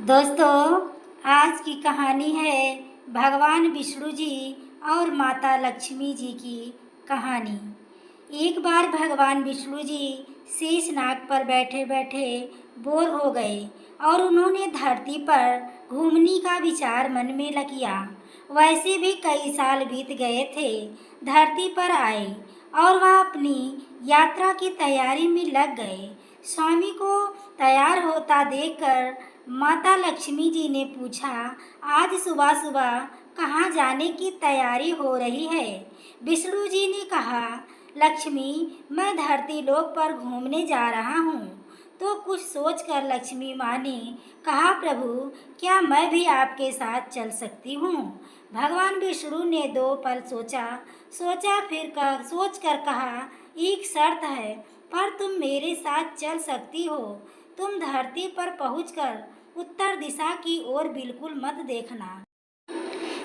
दोस्तों, आज की कहानी है भगवान विष्णु जी और माता लक्ष्मी जी की कहानी। एक बार भगवान विष्णु जी शेषनाग पर बैठे बैठे बोर हो गए और उन्होंने धरती पर घूमने का विचार मन में किया। वैसे भी कई साल बीत गए थे धरती पर आए और वह अपनी यात्रा की तैयारी में लग गए। स्वामी को तैयार होता देखकर माता लक्ष्मी जी ने पूछा, आज सुबह सुबह कहाँ जाने की तैयारी हो रही है? विष्णु जी ने कहा, लक्ष्मी, मैं धरती लोक पर घूमने जा रहा हूँ। तो कुछ सोचकर लक्ष्मी माँ ने कहा, प्रभु, क्या मैं भी आपके साथ चल सकती हूँ? भगवान विष्णु ने दो पल सोचा सोचा फिर सोच कर कहा, एक शर्त है, पर तुम मेरे साथ चल सकती हो। तुम धरती पर पहुंचकर उत्तर दिशा की ओर बिल्कुल मत देखना।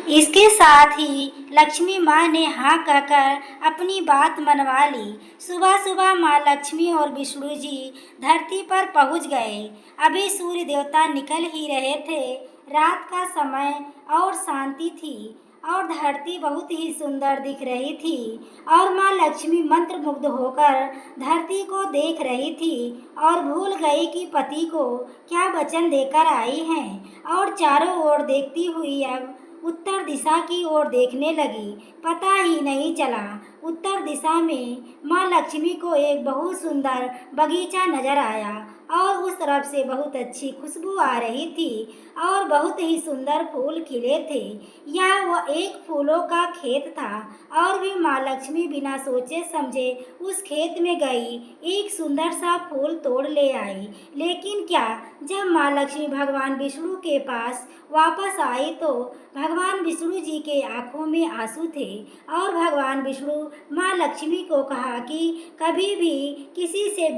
इसके साथ ही लक्ष्मी माँ ने हाँ कहकर अपनी बात मनवा ली। सुबह सुबह माँ लक्ष्मी और विष्णु जी धरती पर पहुँच गए। अभी सूर्य देवता निकल ही रहे थे। रात का समय और शांति थी और धरती बहुत ही सुंदर दिख रही थी और माँ लक्ष्मी मंत्रमुग्ध होकर धरती को देख रही थी और भूल गई कि पति को क्या वचन देकर आई हैं और चारों ओर देखती हुई अब उत्तर दिशा की ओर देखने लगी। पता ही नहीं चला, उत्तर दिशा में माँ लक्ष्मी को एक बहुत सुंदर बगीचा नजर आया और उस तरफ से बहुत अच्छी खुशबू आ रही थी और बहुत ही सुंदर फूल खिले थे। यह वह एक फूलों का खेत था और भी माँ लक्ष्मी बिना सोचे समझे उस खेत में गई, एक सुंदर सा फूल तोड़ ले आई। लेकिन क्या, जब माँ लक्ष्मी भगवान विष्णु के पास वापस आई तो भगवान विष्णु जी के आंखों में आंसू थे और भगवान विष्णु माँ लक्ष्मी को कहा कि कभी भी किसी से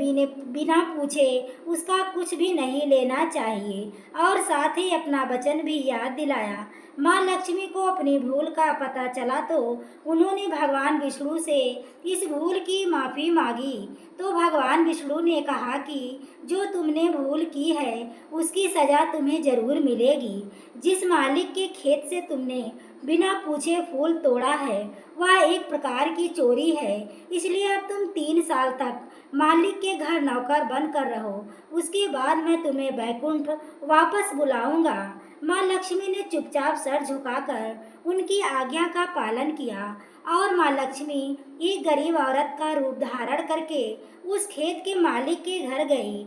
बिना पूछे उसका कुछ भी नहीं लेना चाहिए और साथ ही अपना वचन भी याद दिलाया। माँ लक्ष्मी को अपनी भूल का पता चला तो उन्होंने भगवान विष्णु से इस भूल की माफ़ी मांगी। तो भगवान विष्णु ने कहा कि जो तुमने भूल की है उसकी सज़ा तुम्हें ज़रूर मिलेगी। जिस मालिक के खेत से तुमने बिना पूछे फूल तोड़ा है वह एक प्रकार की चोरी है, इसलिए अब तुम 3 साल तक मालिक के घर नौकर बनकर रहो। उसके बाद मैं तुम्हें बैकुंठ वापस बुलाऊंगा। माँ लक्ष्मी ने चुपचाप सर झुकाकर उनकी आज्ञा का पालन किया और माँ लक्ष्मी एक गरीब औरत का रूप धारण करके उस खेत के मालिक के घर गई।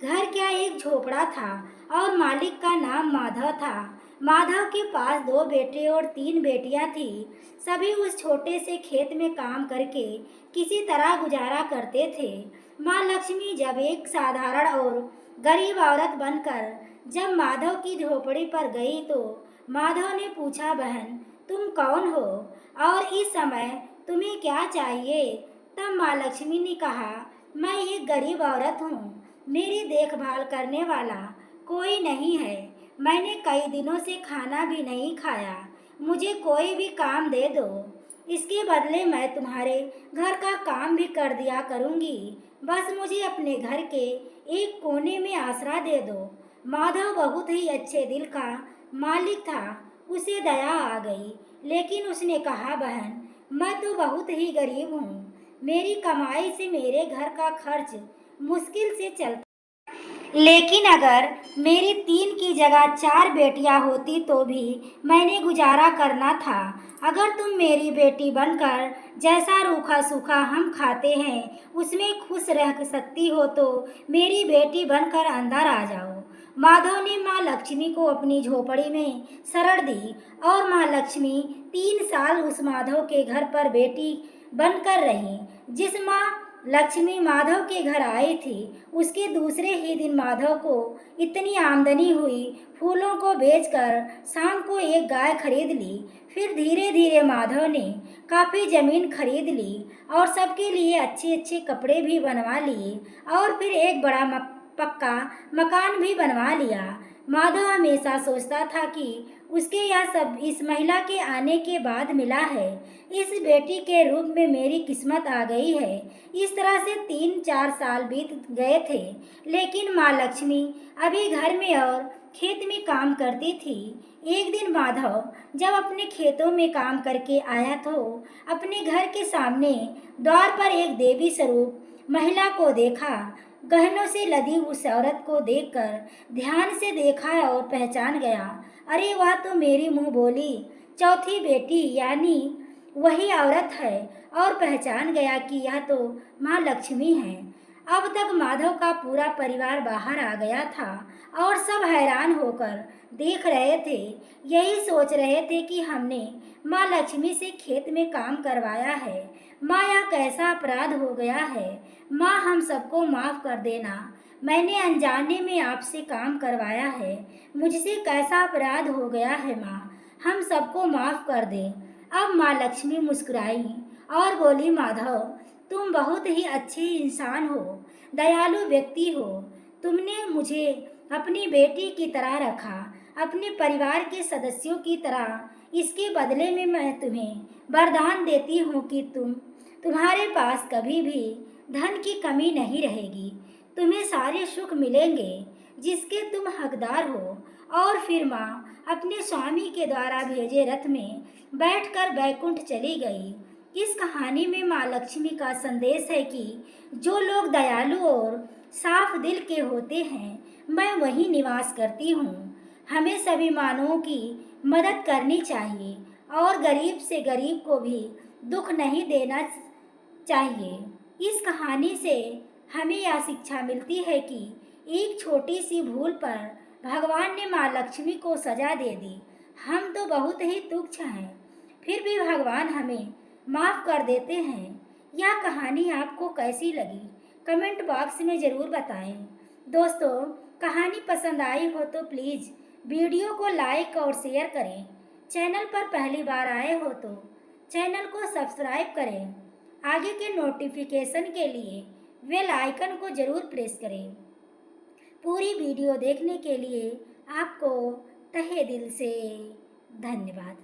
घर क्या, एक झोपड़ा था और मालिक का नाम माधव था। माधव के पास 2 बेटे और 3 बेटियां थी। सभी उस छोटे से खेत में काम करके किसी तरह गुजारा करते थे। माँ लक्ष्मी जब एक साधारण और गरीब औरत बनकर जब माधव की झोपड़ी पर गई तो माधव ने पूछा, बहन, तुम कौन हो और इस समय तुम्हें क्या चाहिए? तब माँ लक्ष्मी ने कहा, मैं एक गरीब औरत हूँ, मेरी देखभाल करने वाला कोई नहीं है। मैंने कई दिनों से खाना भी नहीं खाया, मुझे कोई भी काम दे दो, इसके बदले मैं तुम्हारे घर का काम भी कर दिया करूँगी। बस मुझे अपने घर के एक कोने में आसरा दे दो। माधव बहुत ही अच्छे दिल का मालिक था, उसे दया आ गई, लेकिन उसने कहा, बहन, मैं तो बहुत ही गरीब हूँ, मेरी कमाई से मेरे घर का खर्च मुश्किल से चलता, लेकिन अगर मेरी 3 की जगह 4 बेटियां होती तो भी मैंने गुजारा करना था। अगर तुम मेरी बेटी बनकर जैसा रूखा सूखा हम खाते हैं उसमें खुश रह सकती हो तो मेरी बेटी बनकर अंदर आ जाओ। माधव ने माँ लक्ष्मी को अपनी झोपड़ी में शरण दी और माँ लक्ष्मी 3 साल उस माधव के घर पर बेटी बनकर रही। जिस माँ लक्ष्मी माधव के घर आई थी उसके दूसरे ही दिन माधव को इतनी आमदनी हुई, फूलों को बेचकर शाम को एक गाय खरीद ली। फिर धीरे धीरे माधव ने काफ़ी ज़मीन खरीद ली और सबके लिए अच्छे अच्छे कपड़े भी बनवा लिए और फिर एक बड़ा पक्का मकान भी बनवा लिया। माधव हमेशा सोचता था कि उसके यह सब इस महिला के आने के बाद मिला है। इस बेटी के रूप में मेरी किस्मत आ गई है। इस तरह से 3-4 साल बीत गए थे, लेकिन माँ लक्ष्मी अभी घर में और खेत में काम करती थी। एक दिन माधव जब अपने खेतों में काम करके आया तो अपने घर के सामने द्वार पर एक देवी स्वरूप महिला को देखा। गहनों से लदी उस औरत को देखकर ध्यान से देखा और पहचान गया। अरे वाह, तो मेरी मुंह बोली चौथी बेटी यानी वही औरत है, और पहचान गया कि यह तो माँ लक्ष्मी है। अब तक माधव का पूरा परिवार बाहर आ गया था और सब हैरान होकर देख रहे थे। यही सोच रहे थे कि हमने माँ लक्ष्मी से खेत में काम करवाया है। माँ, यह कैसा अपराध हो गया है। माँ, हम सबको माफ़ कर देना। मैंने अनजाने में आपसे काम करवाया है। मुझसे कैसा अपराध हो गया है माँ, हम सबको माफ़ कर दे। अब माँ लक्ष्मी मुस्कुराई और बोली, माधव, तुम बहुत ही अच्छे इंसान हो, दयालु व्यक्ति हो। तुमने मुझे अपनी बेटी की तरह रखा, अपने परिवार के सदस्यों की तरह। इसके बदले में मैं तुम्हें वरदान देती हूँ कि तुम्हारे पास कभी भी धन की कमी नहीं रहेगी। तुम्हें सारे सुख मिलेंगे जिसके तुम हकदार हो। और फिर माँ अपने स्वामी के द्वारा भेजे रथ में बैठकर बैकुंठ चली गई। इस कहानी में माँ लक्ष्मी का संदेश है कि जो लोग दयालु और साफ दिल के होते हैं, मैं वहीं निवास करती हूँ। हमें सभी मानवों की मदद करनी चाहिए और गरीब से गरीब को भी दुख नहीं देना चाहिए। इस कहानी से हमें यह शिक्षा मिलती है कि एक छोटी सी भूल पर भगवान ने माँ लक्ष्मी को सजा दे दी। हम तो बहुत ही तुच्छ हैं, फिर भी भगवान हमें माफ़ कर देते हैं। यह कहानी आपको कैसी लगी, कमेंट बॉक्स में ज़रूर बताएं। दोस्तों, कहानी पसंद आई हो तो प्लीज़ वीडियो को लाइक और शेयर करें। चैनल पर पहली बार आए हो तो चैनल को सब्सक्राइब करें। आगे के नोटिफिकेशन के लिए बेल आइकन को ज़रूर प्रेस करें। पूरी वीडियो देखने के लिए आपको तहे दिल से धन्यवाद।